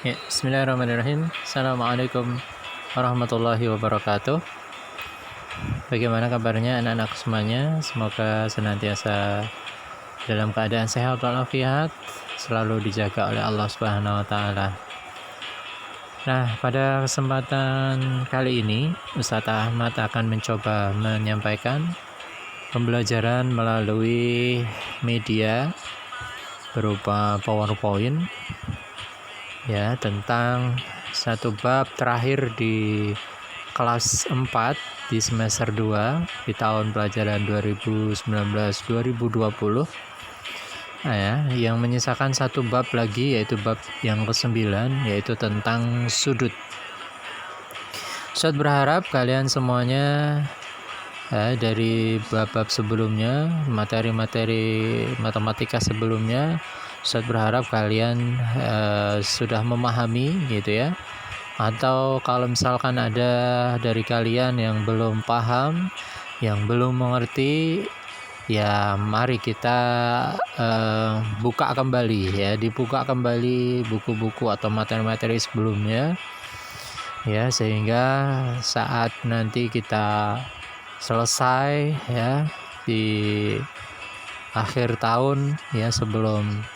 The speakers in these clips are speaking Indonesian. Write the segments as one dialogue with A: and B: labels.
A: Ya, bismillahirrahmanirrahim. Assalamualaikum warahmatullahi wabarakatuh. Bagaimana kabarnya anak-anak semuanya? Semoga senantiasa dalam keadaan sehat walafiat, selalu dijaga oleh Allah Subhanahu wa taala. Nah, pada kesempatan kali ini Ustaz Ahmad akan mencoba menyampaikan pembelajaran melalui media berupa PowerPoint ya, tentang satu bab terakhir di kelas 4 di semester 2 di tahun pelajaran 2019-2020 ya, yang menyisakan satu bab lagi, yaitu bab yang ke-9, yaitu tentang sudut. Ustaz berharap kalian semuanya dari bab-bab sebelumnya, materi-materi matematika sebelumnya, Ustaz berharap kalian sudah memahami gitu ya. Atau kalau misalkan ada dari kalian yang belum paham, yang belum mengerti, ya mari kita buka kembali ya, dibuka kembali buku-buku atau materi-materi sebelumnya ya, sehingga saat nanti kita selesai ya di akhir tahun ya, sebelum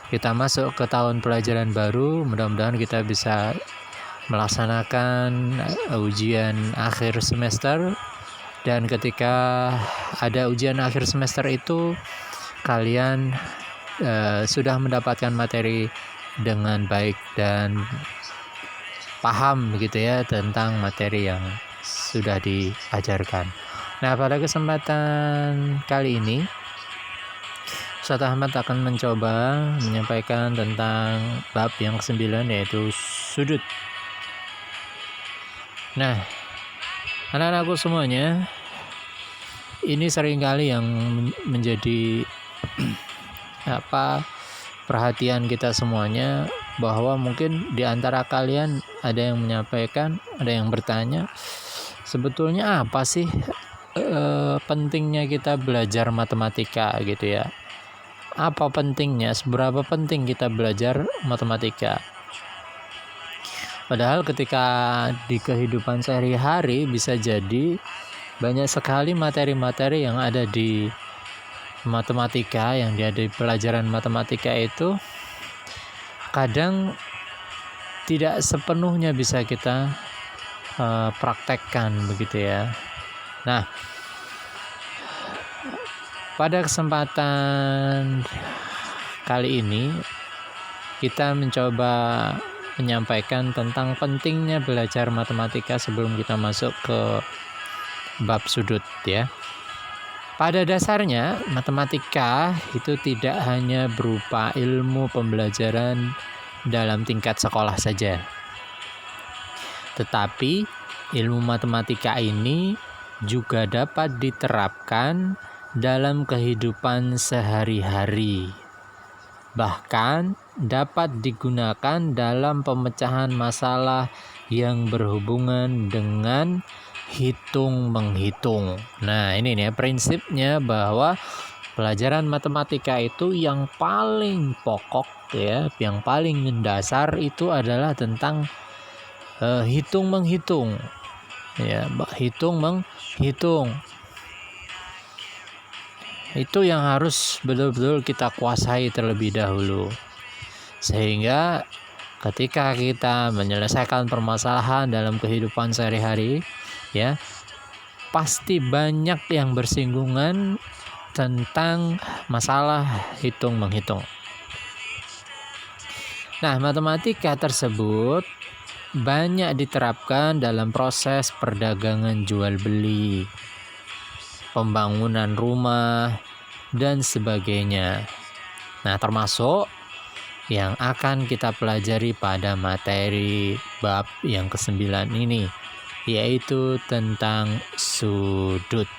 A: kita masuk ke tahun pelajaran baru, mudah-mudahan kita bisa melaksanakan ujian akhir semester, dan ketika ada ujian akhir semester itu kalian sudah mendapatkan materi dengan baik dan paham gitu ya tentang materi yang sudah diajarkan. Nah, pada kesempatan kali ini Ustaz Ahmad akan mencoba menyampaikan tentang bab yang ke-9, yaitu sudut. Nah, anak-anakku semuanya, ini seringkali yang menjadi perhatian kita semuanya, bahwa mungkin di antara kalian ada yang menyampaikan, ada yang bertanya, sebetulnya apa sih pentingnya kita belajar matematika gitu ya? Apa pentingnya, seberapa penting kita belajar matematika? Padahal ketika di kehidupan sehari-hari bisa jadi banyak sekali materi-materi yang ada di matematika, yang ada di pelajaran matematika itu kadang tidak sepenuhnya bisa kita praktekkan begitu ya. Nah, pada kesempatan kali ini kita mencoba menyampaikan tentang pentingnya belajar matematika sebelum kita masuk ke bab sudut ya. Pada dasarnya matematika itu tidak hanya berupa ilmu pembelajaran dalam tingkat sekolah saja, tetapi ilmu matematika ini juga dapat diterapkan dalam kehidupan sehari-hari, bahkan dapat digunakan dalam pemecahan masalah yang berhubungan dengan hitung-menghitung. Nah, ini nih prinsipnya, bahwa pelajaran matematika itu yang paling pokok ya, yang paling mendasar itu adalah tentang hitung-menghitung ya, hitung-menghitung. Itu yang harus betul-betul kita kuasai terlebih dahulu, sehingga ketika kita menyelesaikan permasalahan dalam kehidupan sehari-hari ya, pasti banyak yang bersinggungan tentang masalah hitung-menghitung. Nah, matematika tersebut banyak diterapkan dalam proses perdagangan jual beli, pembangunan rumah, dan sebagainya. Nah, termasuk yang akan kita pelajari pada materi bab yang ke-9 ini, yaitu tentang sudut.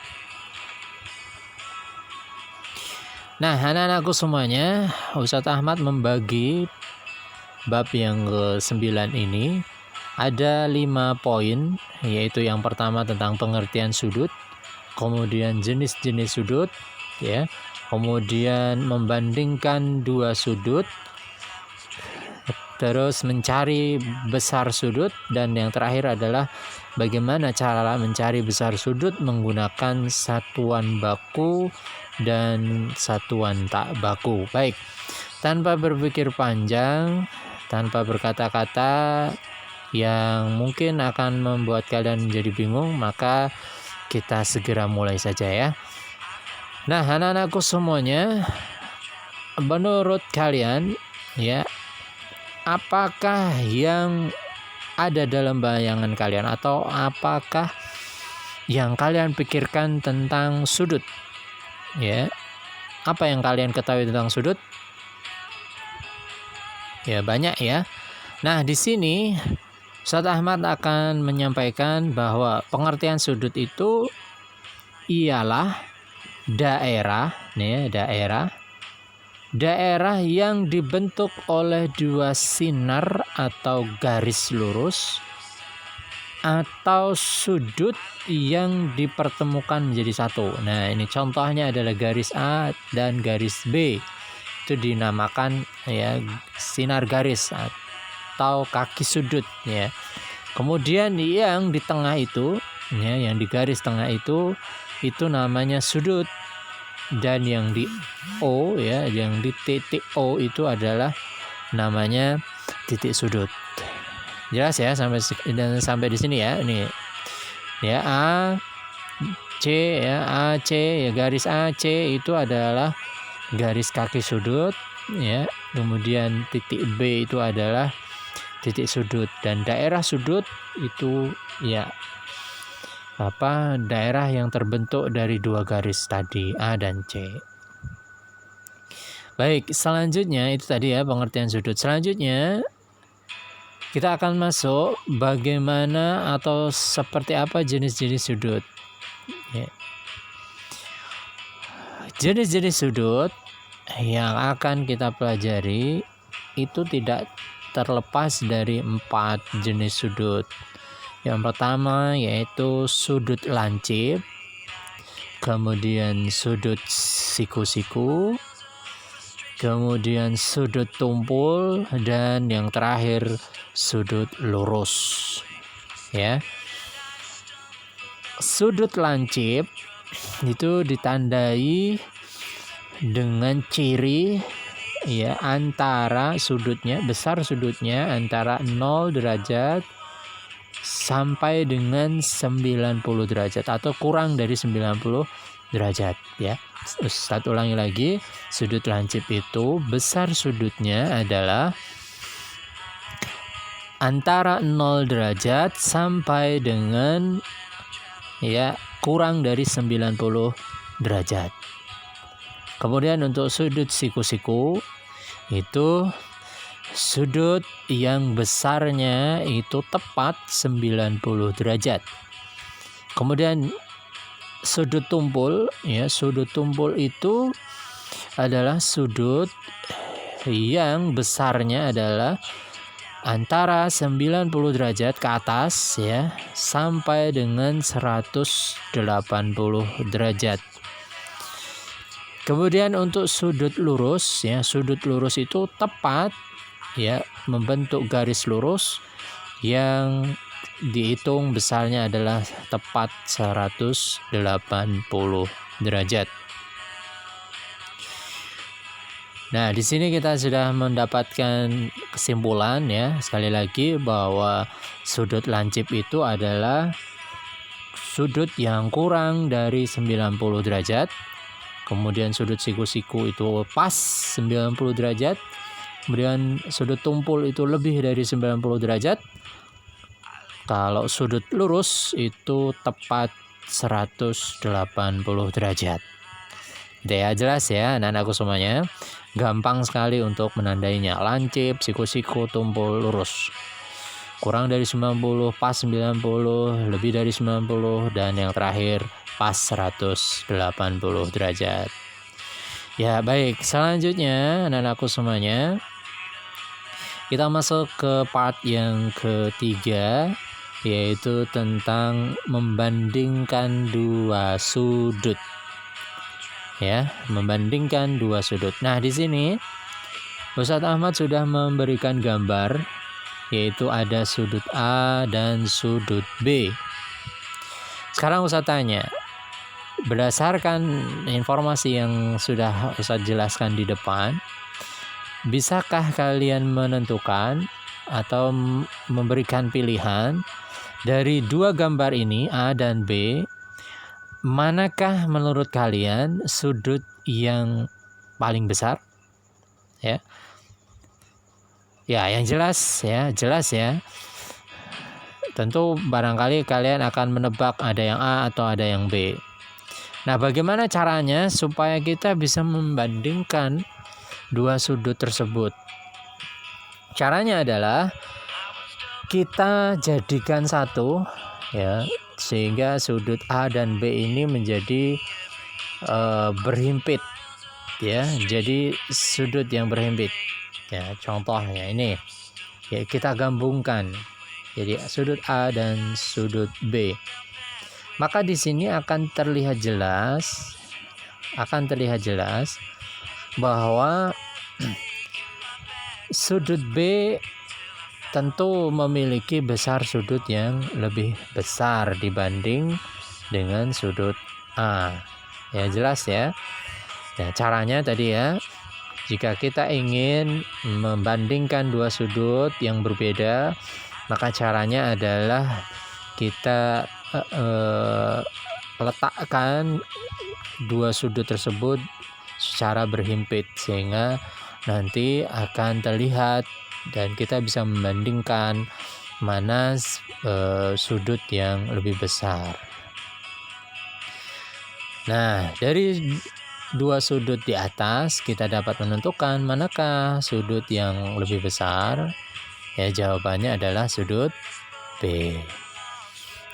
A: Nah, anak-anakku semuanya, Ustaz Ahmad membagi bab yang ke-9 ini ada 5 poin, yaitu yang pertama tentang pengertian sudut, kemudian jenis-jenis sudut ya, kemudian membandingkan dua sudut, terus mencari besar sudut, dan yang terakhir adalah bagaimana cara mencari besar sudut menggunakan satuan baku dan satuan tak baku. Baik, tanpa berpikir panjang, tanpa berkata-kata yang mungkin akan membuat kalian menjadi bingung, maka kita segera mulai saja ya. Nah, anak-anakku semuanya, menurut kalian ya, apakah yang ada dalam bayangan kalian atau apakah yang kalian pikirkan tentang sudut? Ya, apa yang kalian ketahui tentang sudut? Ya, banyak ya. Nah, di sini Ustaz Ahmad akan menyampaikan bahwa pengertian sudut itu ialah daerah yang dibentuk oleh dua sinar atau garis lurus atau sudut yang dipertemukan menjadi satu. Nah, ini contohnya adalah garis A dan garis B. Itu dinamakan ya sinar garis atau kaki sudut ya. Kemudian yang di tengah itu ya, yang di garis tengah itu namanya sudut, dan yang di O ya, yang di titik O itu adalah namanya titik sudut. Jelas ya sampai di sini ya. Ini ya A C ya, garis AC itu adalah garis kaki sudut ya. Kemudian titik B itu adalah titik sudut, dan daerah sudut itu ya daerah yang terbentuk dari dua garis tadi, A dan C. Baik, selanjutnya itu tadi ya pengertian sudut. Selanjutnya kita akan masuk bagaimana atau seperti apa jenis-jenis sudut ya. Jenis-jenis sudut yang akan kita pelajari itu tidak terlepas dari 4 jenis sudut. Yang pertama yaitu sudut lancip, kemudian sudut siku-siku, kemudian sudut tumpul, dan yang terakhir sudut lurus ya. Sudut lancip itu ditandai dengan ciri ya antara sudutnya, besar sudutnya antara 0 derajat sampai dengan 90 derajat atau kurang dari 90 derajat ya. Ustaz ulangi lagi, sudut lancip itu besar sudutnya adalah antara 0 derajat sampai dengan ya kurang dari 90 derajat. Kemudian untuk sudut siku-siku itu sudut yang besarnya itu tepat 90 derajat. Kemudian sudut tumpul ya, sudut tumpul itu adalah sudut yang besarnya adalah antara 90 derajat ke atas ya sampai dengan 180 derajat. Kemudian untuk sudut lurus ya, sudut lurus itu tepat ya membentuk garis lurus yang dihitung besarnya adalah tepat 180 derajat. Nah, di sini kita sudah mendapatkan kesimpulan ya, sekali lagi bahwa sudut lancip itu adalah sudut yang kurang dari 90 derajat. Kemudian sudut siku-siku itu pas 90 derajat. Kemudian sudut tumpul itu lebih dari 90 derajat. Kalau sudut lurus itu tepat 180 derajat. Gitu ya, jelas ya anak-anakku semuanya. Gampang sekali untuk menandainya. Lancip, siku-siku, tumpul, lurus. Kurang dari 90, pas 90, lebih dari 90, dan yang terakhir pas 180 derajat. Ya, baik. Selanjutnya anak-anakku semuanya, kita masuk ke part yang ketiga, yaitu tentang membandingkan dua sudut. Ya, membandingkan dua sudut. Nah, di sini Ustadz Ahmad sudah memberikan gambar, yaitu ada sudut A dan sudut B. Sekarang Ustadz tanya, berdasarkan informasi yang sudah Ustadz jelaskan di depan, bisakah kalian menentukan atau memberikan pilihan dari dua gambar ini, A dan B, manakah menurut kalian sudut yang paling besar? Ya. Ya, yang jelas ya. Tentu barangkali kalian akan menebak ada yang A atau ada yang B. Nah, bagaimana caranya supaya kita bisa membandingkan dua sudut tersebut? Caranya adalah kita jadikan satu, ya, sehingga sudut A dan B ini menjadi berhimpit, ya. Jadi sudut yang berhimpit. Ya, contohnya ini, ya, kita gabungkan jadi sudut A dan sudut B. Maka di sini akan terlihat jelas bahwa sudut B tentu memiliki besar sudut yang lebih besar dibanding dengan sudut A. Ya, jelas ya. Nah, caranya tadi ya, jika kita ingin membandingkan dua sudut yang berbeda, maka caranya adalah kita letakkan dua sudut tersebut secara berhimpit, sehingga nanti akan terlihat dan kita bisa membandingkan mana sudut yang lebih besar. Nah, dari dua sudut di atas kita dapat menentukan manakah sudut yang lebih besar. Ya, jawabannya adalah sudut B.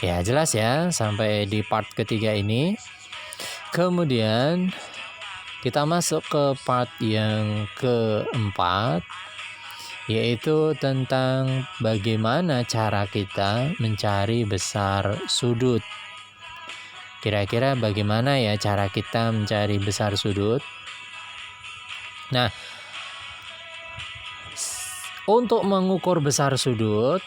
A: Ya, jelas ya sampai di part ketiga ini. Kemudian kita masuk ke part yang keempat, yaitu tentang bagaimana cara kita mencari besar sudut. Kira-kira bagaimana ya cara kita mencari besar sudut? Nah, untuk mengukur besar sudut,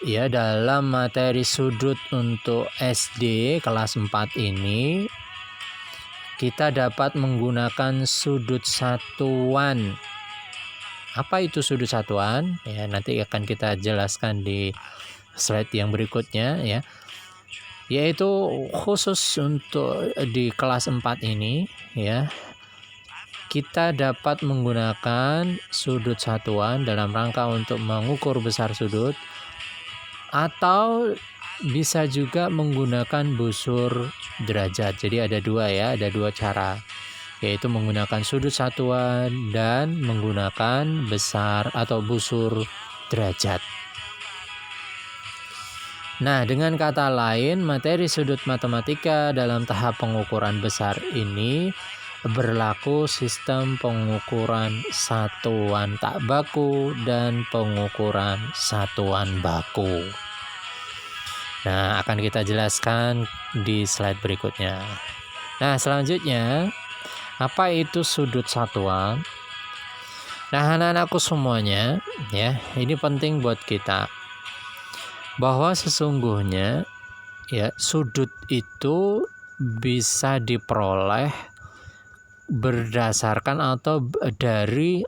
A: ya, dalam materi sudut untuk SD kelas 4 ini, kita dapat menggunakan sudut satuan. Apa itu sudut satuan? Ya, nanti akan kita jelaskan di slide yang berikutnya, ya. Yaitu khusus untuk di kelas 4 ini, ya, kita dapat menggunakan sudut satuan dalam rangka untuk mengukur besar sudut, atau bisa juga menggunakan busur derajat. Jadi ada dua cara, yaitu menggunakan sudut satuan dan menggunakan besar atau busur derajat. Nah, dengan kata lain, materi sudut matematika dalam tahap pengukuran besar ini berlaku sistem pengukuran satuan tak baku dan pengukuran satuan baku. Nah, akan kita jelaskan di slide berikutnya. Nah, selanjutnya, apa itu sudut satuan? Nah, anak-anakku semuanya, ya, ini penting buat kita, bahwa sesungguhnya, ya, sudut itu bisa diperoleh berdasarkan atau dari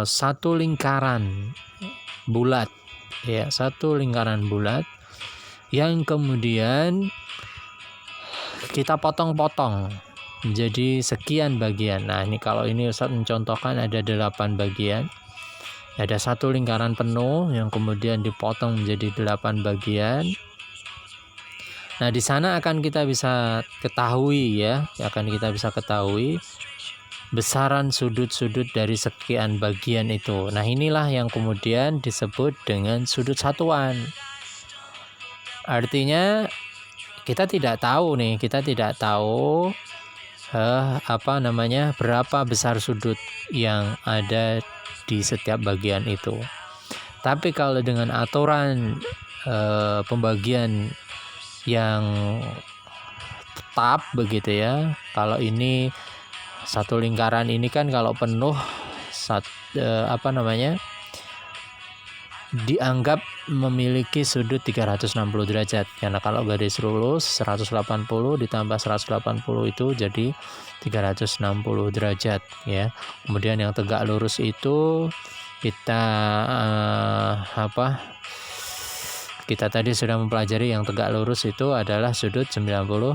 A: satu lingkaran bulat, ya, satu lingkaran bulat yang kemudian kita potong-potong menjadi sekian bagian. Nah, ini kalau ini Ustaz mencontohkan ada 8 bagian. Ada satu lingkaran penuh yang kemudian dipotong menjadi 8 bagian. Nah, di sana akan kita bisa ketahui, ya, besaran sudut-sudut dari sekian bagian itu. Nah, inilah yang kemudian disebut dengan sudut satuan. Artinya kita tidak tahu berapa besar sudut yang ada di setiap bagian itu. Tapi kalau dengan aturan pembagian yang tetap begitu, ya, kalau ini satu lingkaran ini kan kalau penuh dianggap memiliki sudut 360 derajat, karena kalau garis lurus 180 ditambah 180 itu jadi 360 derajat ya. Kemudian yang tegak lurus itu kita kita tadi sudah mempelajari yang tegak lurus itu adalah sudut 90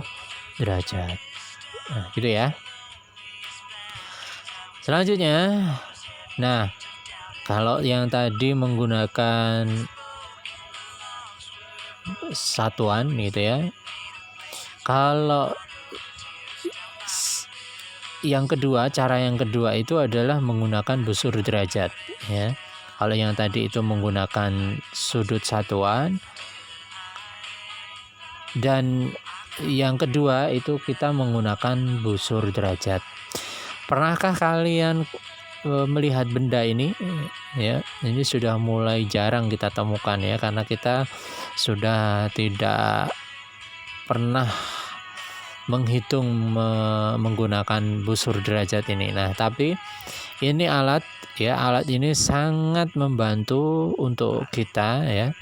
A: derajat. Nah, gitu ya. Selanjutnya, nah kalau yang tadi menggunakan satuan gitu ya. Kalau cara yang kedua itu adalah menggunakan busur derajat ya. Kalau yang tadi itu menggunakan sudut satuan, dan yang kedua itu kita menggunakan busur derajat. Pernahkah kalian melihat benda ini ya? Ini sudah mulai jarang kita temukan ya, karena kita sudah tidak pernah menghitung menggunakan busur derajat ini. Nah, tapi ini alat ini sangat membantu untuk kita ya,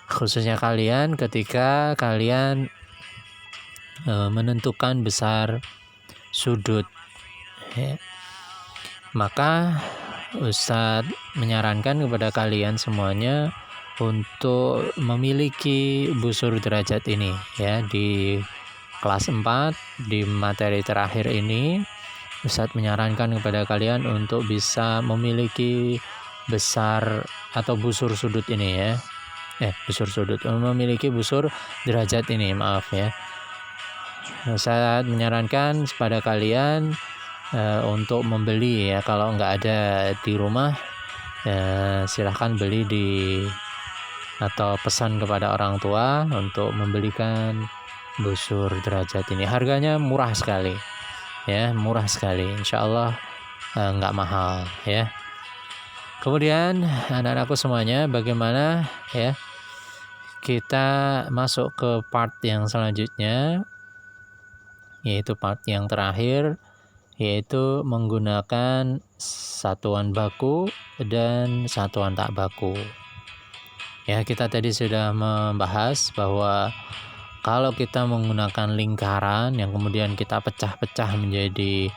A: khususnya kalian ketika kalian menentukan besar sudut ya. Maka Ustadz menyarankan kepada kalian semuanya untuk memiliki busur derajat ini ya. Di kelas 4 di materi terakhir ini Ustadz menyarankan kepada kalian untuk bisa memiliki besar atau busur sudut ini ya. Memiliki busur derajat ini, maaf ya. Ustadz menyarankan kepada kalian untuk membeli ya. Kalau nggak ada di rumah silahkan beli atau pesan kepada orang tua untuk membelikan busur derajat ini. Harganya murah sekali ya, insya Allah nggak mahal ya. Kemudian anak-anakku semuanya, bagaimana ya kita masuk ke part yang selanjutnya, yaitu part yang terakhir, yaitu menggunakan satuan baku dan satuan tak baku. Ya, kita tadi sudah membahas bahwa kalau kita menggunakan lingkaran yang kemudian kita pecah-pecah menjadi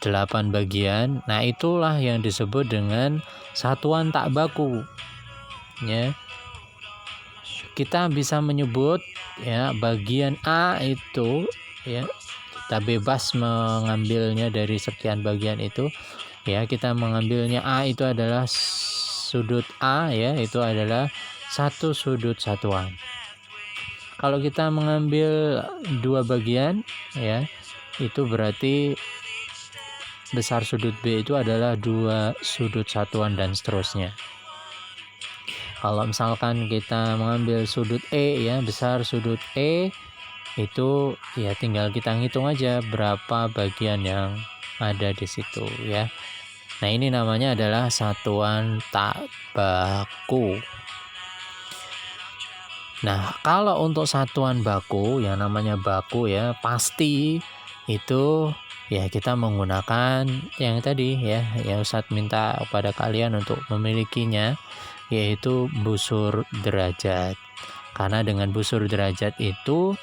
A: 8 bagian, nah itulah yang disebut dengan satuan tak baku. Ya. Kita bisa menyebut ya bagian A itu ya, kita bebas mengambilnya dari sekian bagian itu ya. Kita mengambilnya A itu adalah sudut A ya, itu adalah satu sudut satuan. Kalau kita mengambil 2 bagian ya, itu berarti besar sudut B itu adalah 2 sudut satuan dan seterusnya. Kalau misalkan kita mengambil sudut E ya, besar sudut E itu ya tinggal kita ngitung aja berapa bagian yang ada di situ ya. Nah, ini namanya adalah satuan tak baku. Nah, kalau untuk satuan baku, yang namanya baku ya, pasti itu ya kita menggunakan yang tadi ya, yang Ustadz minta kepada kalian untuk memilikinya, yaitu busur derajat. Karena dengan busur derajat itu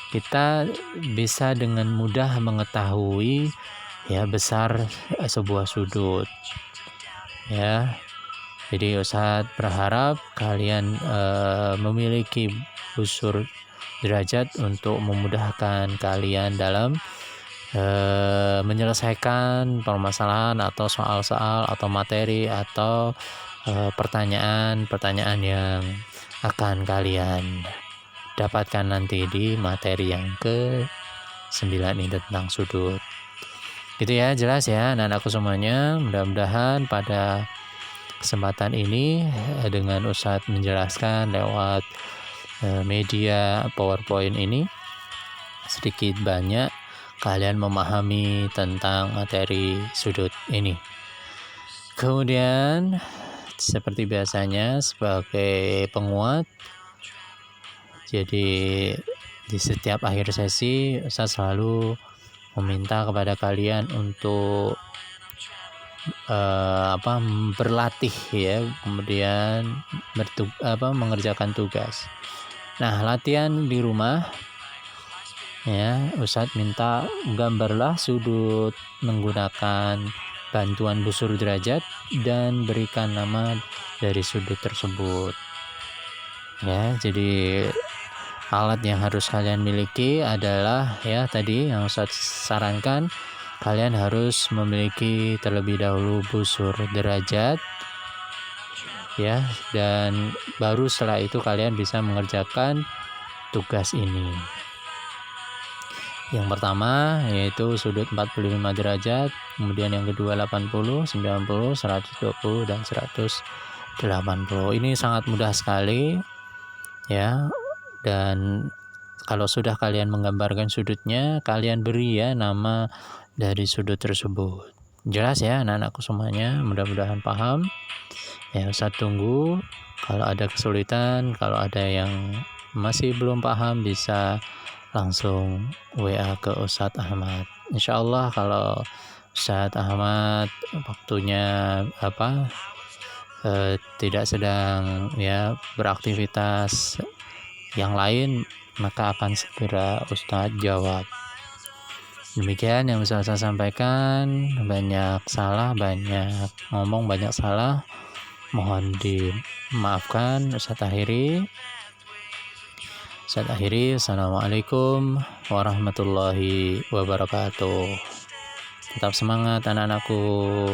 A: kita bisa dengan mudah mengetahui ya besar sebuah sudut ya. Jadi Ustadz berharap kalian memiliki busur derajat untuk memudahkan kalian dalam menyelesaikan permasalahan atau soal-soal atau materi atau pertanyaan-pertanyaan yang akan kalian dapatkan nanti di materi yang ke-9 ini tentang sudut. Gitu ya, jelas ya anak-anakku semuanya. Mudah-mudahan pada kesempatan ini dengan Ustadz menjelaskan lewat media PowerPoint ini, sedikit banyak kalian memahami tentang materi sudut ini. Kemudian seperti biasanya sebagai penguat, jadi di setiap akhir sesi saya selalu meminta kepada kalian untuk berlatih ya, kemudian mengerjakan tugas. Nah, latihan di rumah ya, Ustadz minta gambarlah sudut menggunakan bantuan busur derajat dan berikan nama dari sudut tersebut. Ya, jadi alat yang harus kalian miliki adalah ya tadi yang Ustadz sarankan, kalian harus memiliki terlebih dahulu busur derajat ya, dan baru setelah itu kalian bisa mengerjakan tugas ini. Yang pertama yaitu sudut 45 derajat, kemudian yang kedua 80, 90, 120 dan 180. Ini sangat mudah sekali ya. Dan kalau sudah kalian menggambarkan sudutnya, kalian beri ya nama dari sudut tersebut. Jelas ya anak-anakku semuanya, mudah-mudahan paham. Ya, Ustaz tunggu. Kalau ada kesulitan, kalau ada yang masih belum paham, bisa langsung WA ke Ustadz Ahmad. Insya Allah kalau Ustadz Ahmad waktunya tidak sedang ya beraktivitas yang lain, maka akan segera Ustadz jawab. Demikian yang bisa saya sampaikan. Banyak salah, banyak ngomong, banyak salah, mohon dimaafkan. Saya akhiri. Assalamualaikum warahmatullahi wabarakatuh. Tetap semangat anak-anakku.